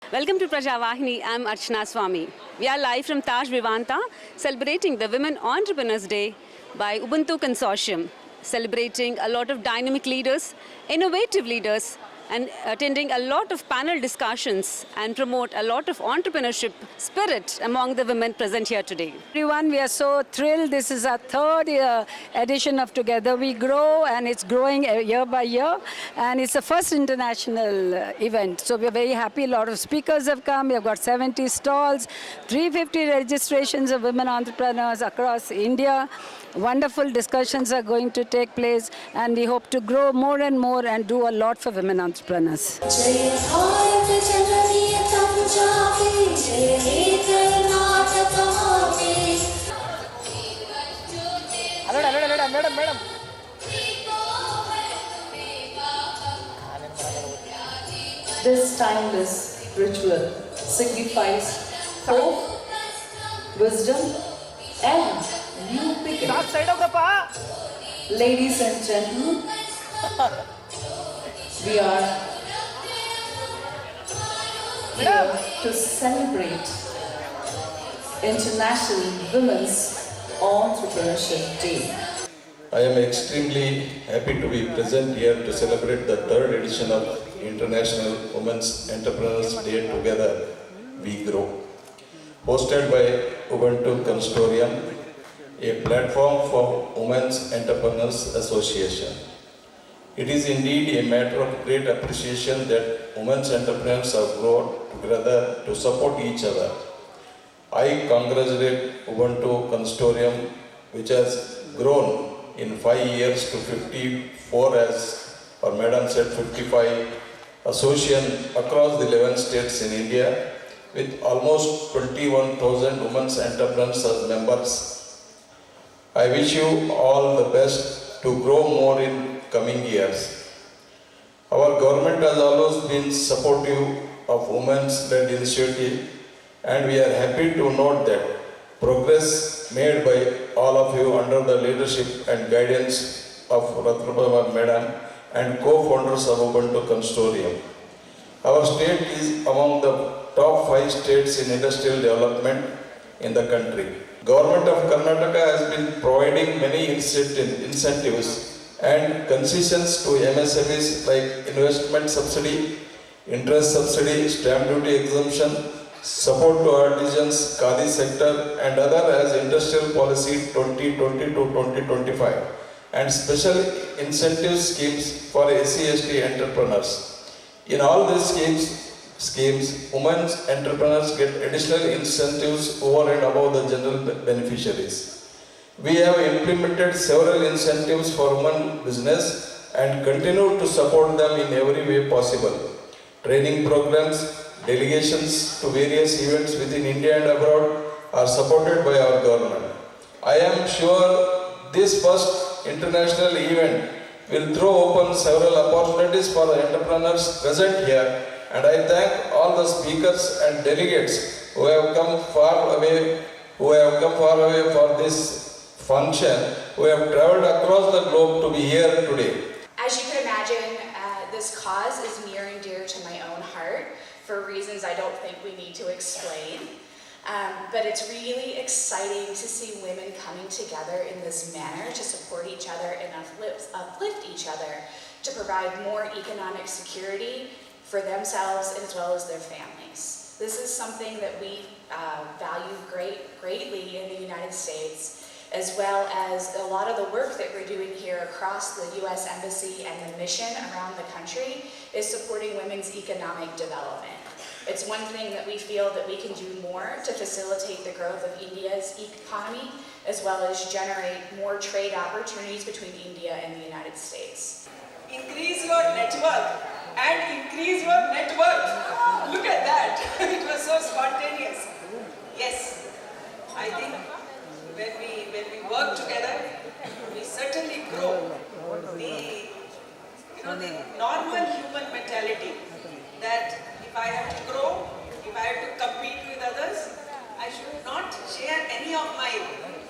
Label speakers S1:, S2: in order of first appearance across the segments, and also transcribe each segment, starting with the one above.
S1: Welcome to Prajavahini. I'm Archana Swami. We are live from Taj Vivanta, celebrating the Women Entrepreneurs Day by Ubuntu Consortium, celebrating a lot of dynamic leaders, innovative leaders, and attending a lot of panel discussions and promote a lot of entrepreneurship spirit among the women present here today.
S2: Everyone, we are so thrilled. This is our third edition of Together We Grow, and it's growing year by year. And it's the first international event. So we're very happy. A lot of speakers have come. We've got 70 stalls, 350 registrations of women entrepreneurs across India. Wonderful discussions are going to take place, and we hope to grow more and more and do a lot for women entrepreneurs.
S3: Madam.
S4: This timeless ritual signifies hope, wisdom, and new beginning. Ladies and gentlemen, we are here to celebrate International Women's Entrepreneurship Day.
S5: I am extremely happy to be present here to celebrate the third edition of International Women's Entrepreneurs Day Together We Grow, hosted by Ubuntu Consortium, a platform for Women's Entrepreneurs Association. It is indeed a matter of great appreciation that women's entrepreneurs have grown together to support each other. I congratulate Ubuntu Consortium, which has grown in 5 years to 54, as our madam said, 55 associations across the 11 states in India, with almost 21,000 women's entrepreneurs as members. I wish you all the best to grow more in coming years. Our government has always been supportive of women's led initiative, and we are happy to note that progress made by all of you under the leadership and guidance of Ratnaprabha Madam and co-founders of Ubuntu Consortium. Our state is among the top 5 states in industrial development in the country. Government of Kannada has been providing many incentives and concessions to MSMEs like investment subsidy, interest subsidy, stamp duty exemption, support to artisans, khadi sector, and other as industrial policy 2020 to 2025, and special incentive schemes for SC/ST entrepreneurs. In all these schemes, women entrepreneurs get additional incentives over and above the general beneficiaries. We have implemented several incentives for women business and continue to support them in every way possible. Training programs, delegations to various events within India and abroad are supported by our government. I am sure this first international event will throw open several opportunities for the entrepreneurs present here, and I thank all the speakers and delegates who have come far away for this function, who have traveled across the globe to be here today.
S6: As you can imagine, this cause is near and dear to my own heart for reasons I don't think we need to explain. But it's really exciting to see women coming together in this manner to support each other and uplift each other to provide more economic security for themselves as well as their families. This is something that we value greatly in the United States, as well as a lot of the work that we're doing here across the U.S. Embassy and the mission around the country is supporting women's economic development. It's one thing that we feel that we can do more to facilitate the growth of India's economy, as well as generate more trade opportunities between India and the United States.
S7: Increase your network and increase your net worth. Look at that. It was so spontaneous. Yes, I think when we work together, we certainly grow the normal human mentality that if I have to grow, if I have to compete with others, I should not share any of my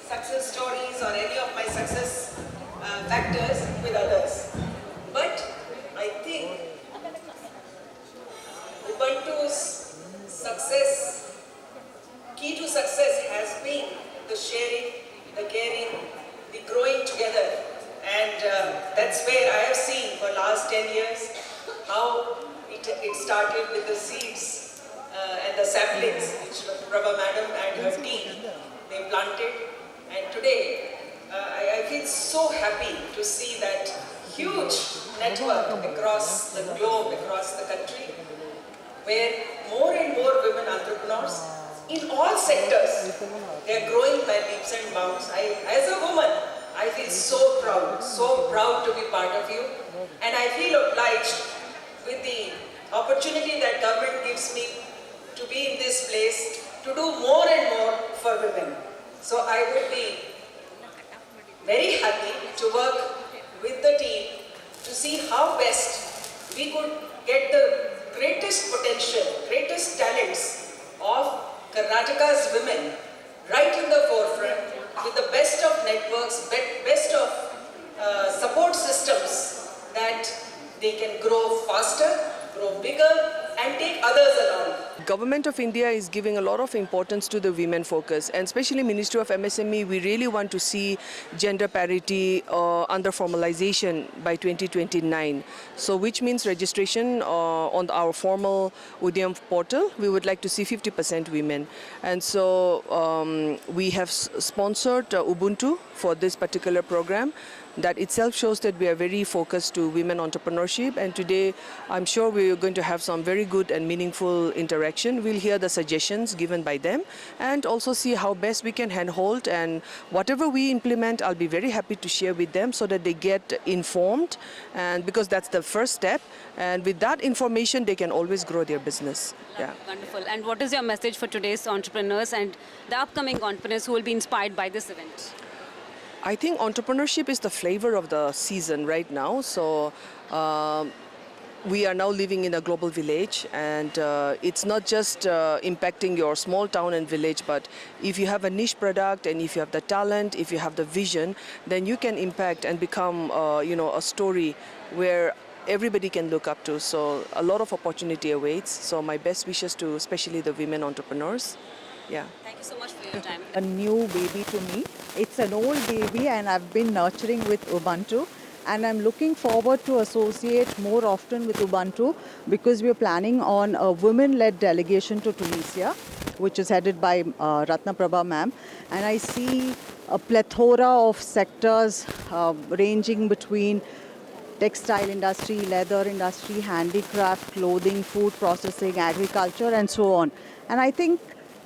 S7: success stories or any of my success factors with others. But I think Ubuntu's started with the seeds and the saplings which Ratnaprabha Madam and her team, they planted. And today, I feel so happy to see that huge network across the globe, across the country, where more and more women entrepreneurs in all sectors, they are growing by leaps and bounds. As a woman, I feel so proud to be part of you, and I feel obliged with the opportunity that government gives me to be in this place to do more and more for women. So I would be very happy to work with the team to see how best we could get the greatest potential, greatest talents of Karnataka's women right in the forefront with the best of networks, best of support systems that they can grow faster, grow bigger and take others along.
S3: Government of India is giving a lot of importance to the women focus, and especially Ministry of MSME, we really want to see gender parity under formalization by 2029. So which means registration on our formal Udyam portal, we would like to see 50% women. And so we have sponsored Ubuntu for this particular program. That itself shows that we are very focused to women entrepreneurship, and today I'm sure we're going to have some very good and meaningful interaction. We'll hear the suggestions given by them and also see how best we can handhold, and whatever we implement, I'll be very happy to share with them so that they get informed, and because that's the first step, and with that information they can always grow their business. Yeah.
S1: Wonderful. And what is your message for today's entrepreneurs and the upcoming entrepreneurs who will be inspired by this event?
S3: I think entrepreneurship is the flavor of the season right now. So we are now living in a global village, and it's not just impacting your small town and village, but if you have a niche product and if you have the talent, if you have the vision, then you can impact and become a story where everybody can look up to. So a lot of opportunity awaits. So my best wishes to especially the women entrepreneurs. Yeah.
S1: Thank you so much for your time.
S8: A new baby to me. It's an old baby and I've been nurturing with Ubuntu, and I'm looking forward to associate more often with Ubuntu because we're planning on a women-led delegation to Tunisia, which is headed by Ratnaprabha ma'am, and I see a plethora of sectors ranging between textile industry, leather industry, handicraft, clothing, food processing, agriculture and so on. And I think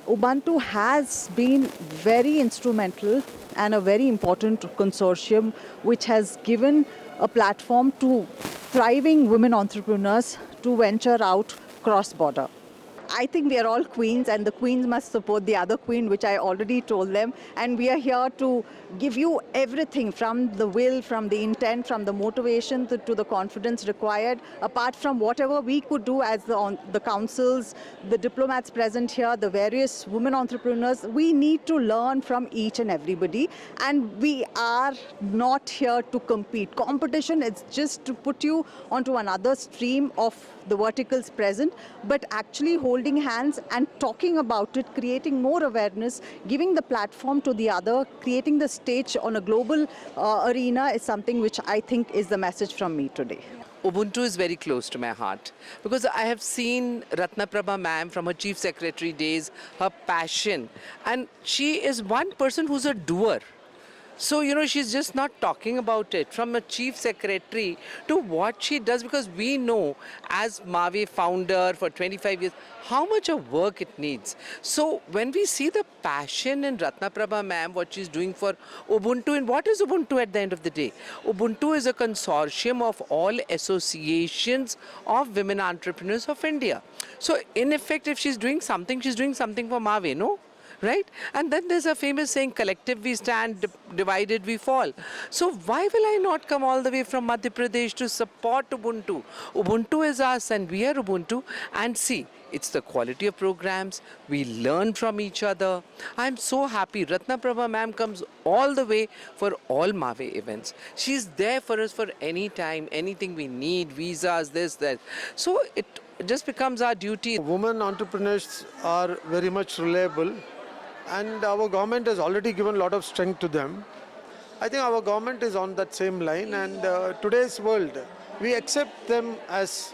S8: Ubuntu has been very instrumental and a very important consortium which has given a platform to thriving women entrepreneurs to venture out cross-border. I think we are all queens and the queens must support the other queen, which I already told them. And we are here to give you everything from the will, from the intent, from the motivation to the confidence required. Apart from whatever we could do as the councils, the diplomats present here, the various women entrepreneurs, we need to learn from each and everybody. And we are not here to compete. Competition is just to put you onto another stream of the verticals present, but actually holding hands and talking about it, creating more awareness, giving the platform to the other, creating the stage on a global arena is something which I think is the message from me today.
S9: Ubuntu is very close to my heart because I have seen Ratnaprabha ma'am from her chief secretary days, her passion, and she is one person who's a doer. So, she's just not talking about it from a chief secretary to what she does, because we know as Maave founder for 25 years, how much of work it needs. So when we see the passion in Ratnaprabha ma'am, what she's doing for Ubuntu, and what is Ubuntu at the end of the day? Ubuntu is a consortium of all associations of women entrepreneurs of India. So in effect, if she's doing something for Maave, no? Right? And then there's a famous saying, collective we stand, divided we fall. So why will I not come all the way from Madhya Pradesh to support Ubuntu? Ubuntu is us and we are Ubuntu. And see, it's the quality of programs. We learn from each other. I'm so happy. Ratnaprabha ma'am comes all the way for all Maave events. She's there for us for any time, anything we need, visas, this, that. So it just becomes our duty.
S10: Women entrepreneurs are very much reliable, and our government has already given a lot of strength to them. I think our government is on that same line, and today's world, we accept them as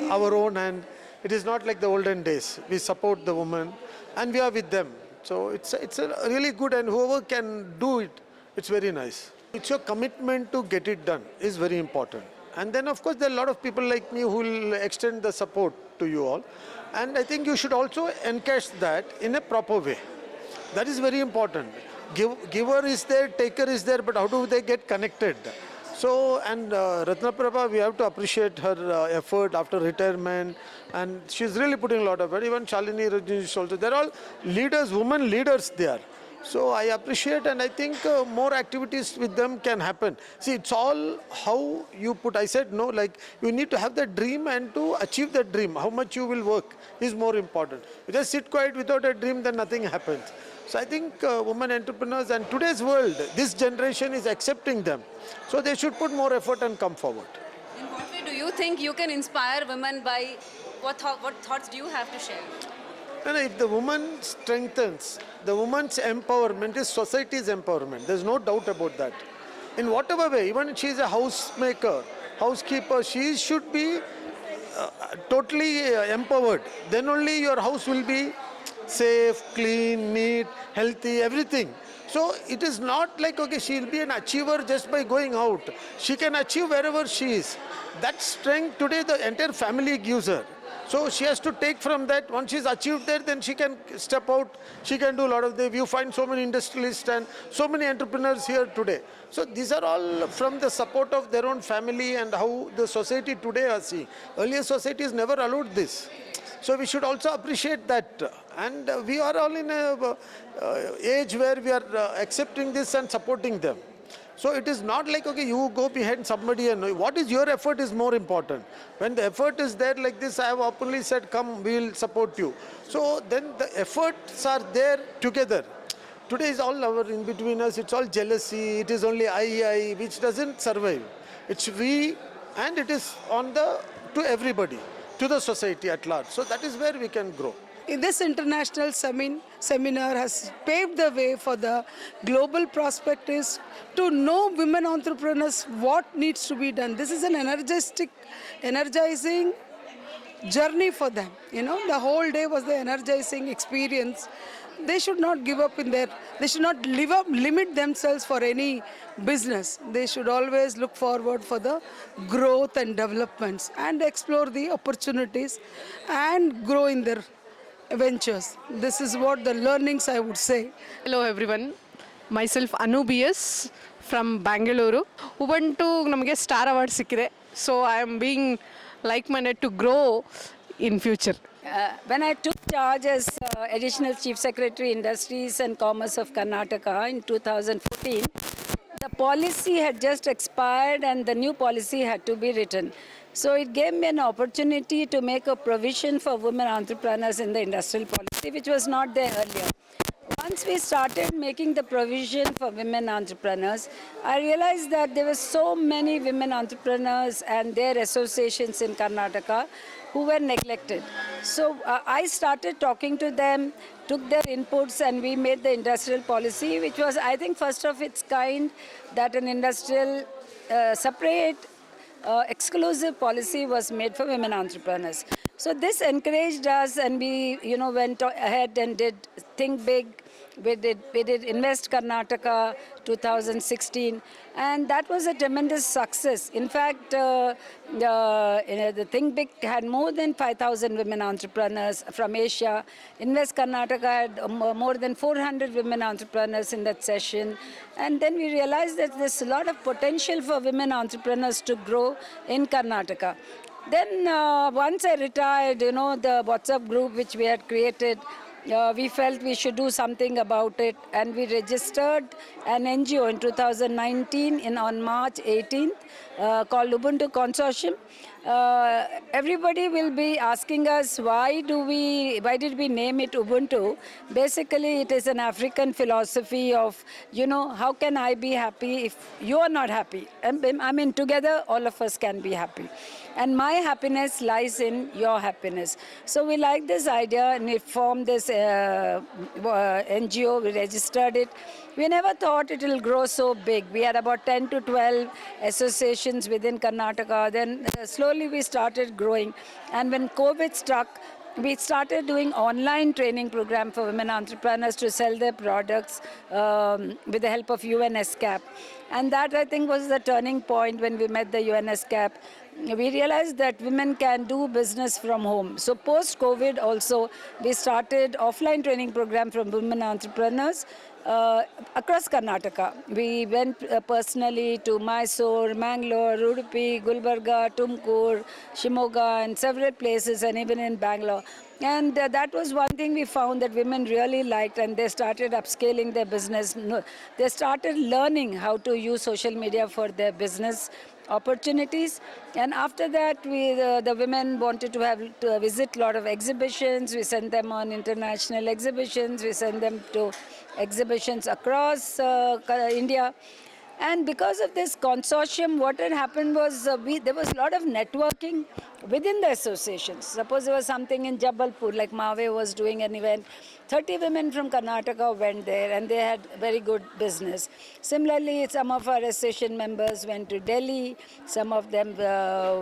S10: our own, and It is not like the olden days. We support the women and we are with them. So it's a really good, and whoever can do it, it's very nice. It's your commitment to get it done is very important. And then of course there are a lot of people like me who will extend the support to you all. And I think you should also encash that in a proper way. That is very important. Giver is there, taker is there, but how do they get connected? So, and Ratnaprabha, we have to appreciate her effort after retirement, and she's really putting a lot of effort. Even Shalini Rajneesh also. They're all leaders, women leaders there. So I appreciate, and I think more activities with them can happen. See, it's all how you put. I said no, like you need to have that dream, and to achieve that dream, how much you will work is more important. You just sit quiet without a dream, then nothing happens. So I think women entrepreneurs and today's world, this generation is accepting them. So they should put more effort and come forward.
S1: In what way do you think you can inspire women by what thoughts do you have to share?
S10: And if the woman strengthens, the woman's empowerment is society's empowerment. There's no doubt about that. In whatever way, even if she is a housemaker, housekeeper, she should be totally empowered. Then only your house will be safe, clean, neat, healthy, everything. So it is not like, okay, she will be an achiever just by going out. She can achieve wherever she is. That strength today the entire family gives her. So she has to take from that. Once she's achieved there, then she can step out. She can do a lot of things. You find so many industrialists and so many entrepreneurs here today. So these are all from the support of their own family and how the society today are seeing. Earlier societies never allowed this. So we should also appreciate that. And we are all in a age where we are accepting this and supporting them. So it is not like, okay, you go behind somebody and what is your effort is more important. When the effort is there like this, I have openly said, come, we will support you. So then the efforts are there together. Today is all our in between us, it's all jealousy, it is only I, which doesn't survive. It's we, and it is on the, to everybody, to the society at large. So that is where we can grow.
S11: This international seminar has paved the way for the global prospectus to know women entrepreneurs what needs to be done. This is an energizing journey for them. You know, the whole day was the energizing experience. They should not give up they should not limit themselves for any business. They should always look forward for the growth and developments and explore the opportunities and grow in their ventures. This is what the learnings I would say.
S12: Hello everyone, myself Anu BS from Bangalore. Ubuntu namage Star Award sikkide, so I am being like-minded to grow in future.
S2: When I took charge as Additional Chief Secretary Industries and Commerce of Karnataka in 2014, the policy had just expired and the new policy had to be written. So it gave me an opportunity to make a provision for women entrepreneurs in the industrial policy, which was not there earlier. Once we started making the provision for women entrepreneurs, I realized that there were so many women entrepreneurs and their associations in Karnataka who were neglected. So I started talking to them, took their inputs, and we made the industrial policy, which was, I think, first of its kind, that an industrial separate exclusive policy was made for women entrepreneurs. So this encouraged us, and we, went ahead and did Think Big. We did Invest Karnataka 2016, and that was a tremendous success. In fact, the Think Big had more than 5,000 women entrepreneurs from Asia. Invest Karnataka had more than 400 women entrepreneurs in that session. And then we realized that there's a lot of potential for women entrepreneurs to grow in Karnataka. Then once I retired, the WhatsApp group which we had created, we felt we should do something about it, and we registered an NGO in 2019 on March 18th called Ubuntu Consortium. Everybody will be asking us why did we name it Ubuntu. Basically, it is an African philosophy of, how can I be happy if you are not happy? I mean, together all of us can be happy. and my happiness lies in your happiness. So we like this idea, and we formed this NGO, we registered it. We never thought it will grow so big. We had about 10 to 12 associations within Karnataka. Then slowly we started growing. And when COVID struck, we started doing online training program for women entrepreneurs to sell their products with the help of UNSCAP. And that, I think, was the turning point when we met the UNSCAP. We realized that women can do business from home. So post-COVID also, we started offline training program from women entrepreneurs across Karnataka. We went personally to Mysore, Mangalore, Udupi, Gulbarga, Tumkur, Shimoga, and several places, and even in Bangalore. And that was one thing we found that women really liked, and they started upscaling their business. They started learning how to use social media for their business opportunities. And after that, the women wanted to visit a lot of exhibitions. We sent them on international exhibitions. We sent them to exhibitions across India. And because of this consortium, what had happened was there was a lot of networking within the associations. Suppose there was something in Jabalpur, like Mave was doing an event. 30 women from Karnataka went there, and they had very good business. Similarly, some of our association members went to Delhi. Some of them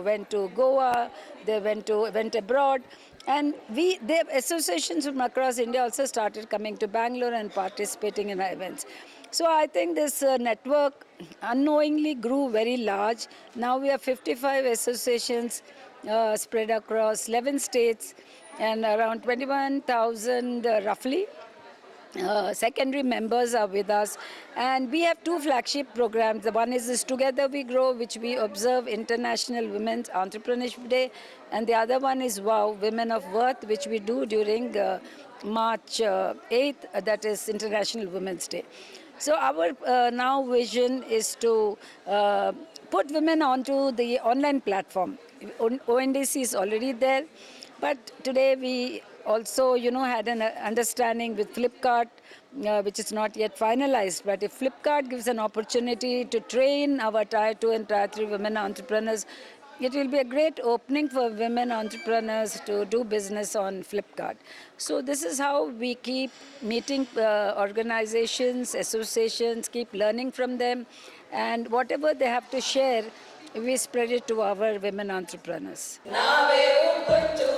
S2: went to Goa. They went abroad. And the associations from across India also started coming to Bangalore and participating in our events. So I think this network unknowingly grew very large. Now we have 55 associations spread across 11 states and around 21,000 roughly. Secondary members are with us, and we have two flagship programs. The one is this Together We Grow, which we observe International Women's Entrepreneurship Day, and the other one is WOW, Women of Worth, which we do during March 8th, that is International Women's Day. So our now vision is to put women onto the online platform. ONDC is already there, but today we also, had an understanding with Flipkart, which is not yet finalized. But if Flipkart gives an opportunity to train our Tier 2 and Tier 3 women entrepreneurs, it will be a great opening for women entrepreneurs to do business on Flipkart. So this is how we keep meeting organizations, associations, keep learning from them, and whatever they have to share, we spread it to our women entrepreneurs.
S4: Nave Ubuntu